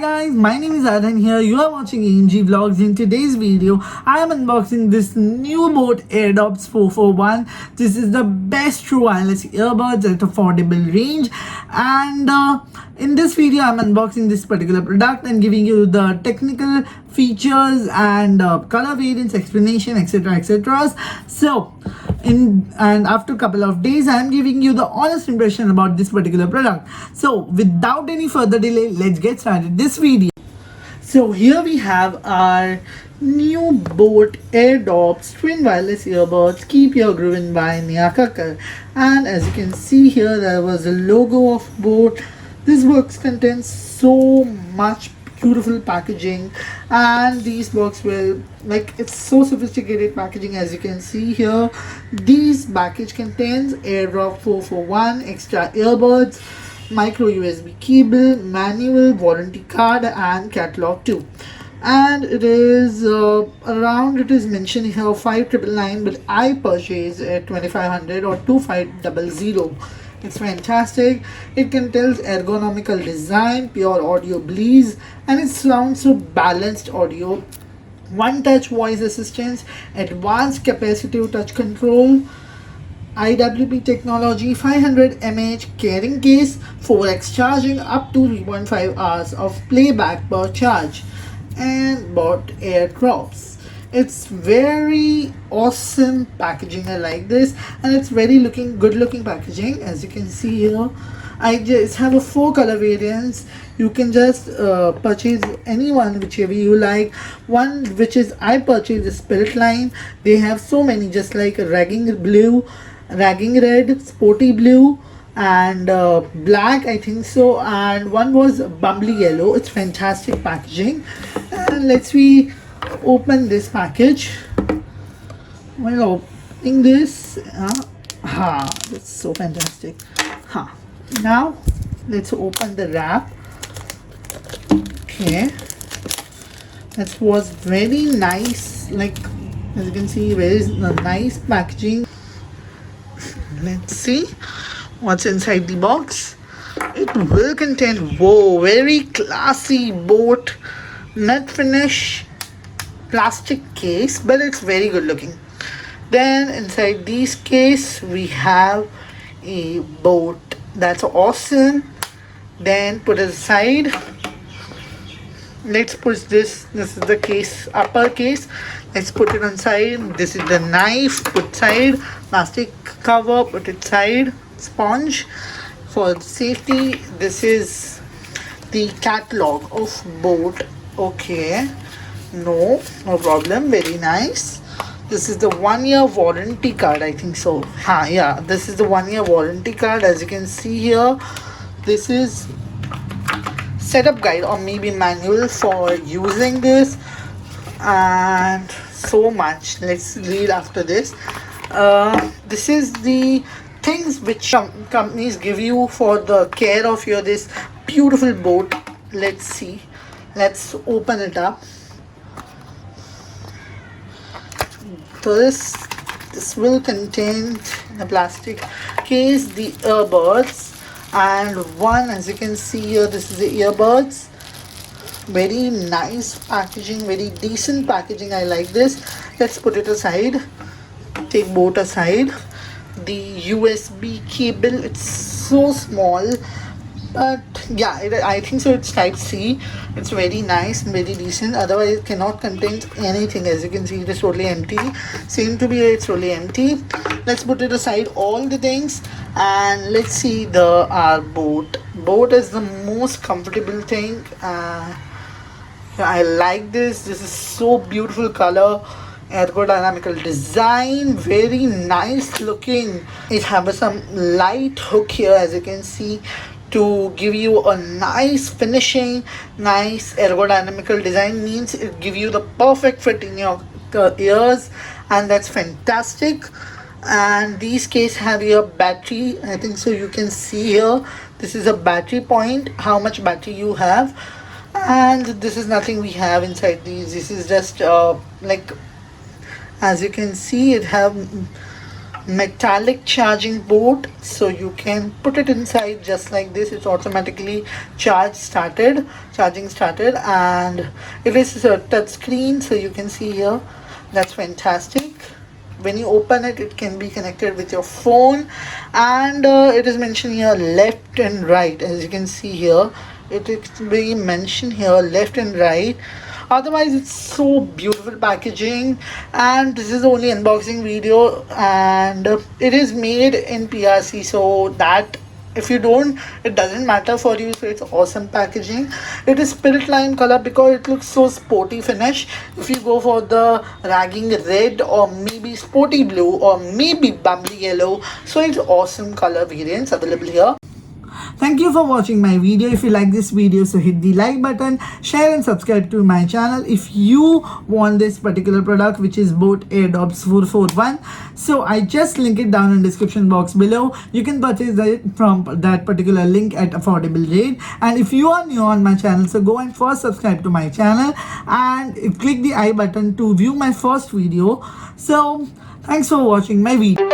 guys, my name is Adhan here. You are watching AMG Vlogs. In today's video, I am unboxing this new boat Airdopes 441. This is the best true wireless earbuds at affordable range, and in this video, I'm unboxing this particular product and giving you the technical features and color variants, explanation, etc. etc. So after a couple of days, I am giving you the honest impression about this particular product. So without any further delay, let's get started this video. So here we have our new Boat Airdopes twin wireless earbuds. Keep your groovin' by Nyakakar. And as you can see here, there was a logo of Boat. This box contains so much beautiful packaging, and these box will it's so sophisticated packaging. As you can see here, this package contains Airdrop 441, extra earbuds, micro USB cable, manual, warranty card, and catalog too. And it is it is mentioned here 5999, but I purchased at 2500 or 2500. It's fantastic. It contains ergonomical design, pure audio bliss, and it sounds so balanced audio, one-touch voice assistance, advanced capacitive touch control, IWP technology, 500 mAh carrying case, 4x charging, up to 3.5 hours of playback per charge, and bought Airdrops. It's very awesome packaging. I like this, and it's very good looking packaging. As you can see here, I just have a 4 color variants. You can just purchase any one, whichever you like. One which is I purchased the Spirit line. They have so many, just like ragging blue, ragging red, sporty blue, and black, I think so, and one was bumbly yellow. It's fantastic packaging. And let's open this package. While opening this, that's so fantastic. Now let's open the wrap. Okay, that was very nice, as you can see, very nice packaging. Let's see what's inside the box. It will contain, very classy Boat matte finish plastic case, but it's very good looking. Then inside this case we have a Boat. That's awesome. Then put it aside. Let's put this is the case, upper case. Let's put it on side. This is the knife, put side. Plastic cover, put it side. Sponge for safety. This is the catalog of Boat. Okay, no problem. Very nice. This is the 1-year warranty card, I think so. Yeah, this is the 1-year warranty card. As you can see here, this is setup guide or maybe manual for using this, and so much. Let's read after this. This is the things which companies give you for the care of your this beautiful Boat. Let's see. Let's open it up. So this will contain in a plastic case the earbuds, and one, as you can see here, this is the earbuds. Very nice packaging, very decent packaging. I like this. Let's put it aside. Take Boat aside. The USB cable, it's so small, but yeah, I think so. It's type C. It's very nice and very decent. Otherwise it cannot contain anything. As you can see, it is totally empty. Seem to be it's totally empty. Let's put it aside, all the things, and let's see our Boat. Boat is the most comfortable thing. I like this. This is so beautiful color, ergodynamical design, very nice looking. It has some light hook here, as you can see, to give you a nice finishing. Nice ergodynamical design means it give you the perfect fit in your ears, and that's fantastic. And these case have your battery, I think so. You can see here, this is a battery point, how much battery you have. And this is nothing we have inside these. This is just as you can see, it have metallic charging port, so you can put it inside just like this. It's automatically charging started, and it is a touch screen, so you can see here. That's fantastic. When you open it, it can be connected with your phone, and it is mentioned here left and right. As you can see here, it is being mentioned here left and right. Otherwise, it's so beautiful packaging, and this is the only unboxing video, and it is made in PRC, so that if you don't, it doesn't matter for you. So it's awesome packaging. It is spirit lime color because it looks so sporty finish. If you go for the ragging red, or maybe sporty blue, or maybe bubbly yellow, so it's awesome color variants available here. Thank you for watching my video. If you like this video, so hit the like button, share and subscribe to my channel. If you want this particular product, which is boAt Airdopes 441, so I just link it down in description box below. You can purchase it from that particular link at affordable rate. And if you are new on my channel, so go and first subscribe to my channel and click the I button to view my first video. So thanks for watching my video.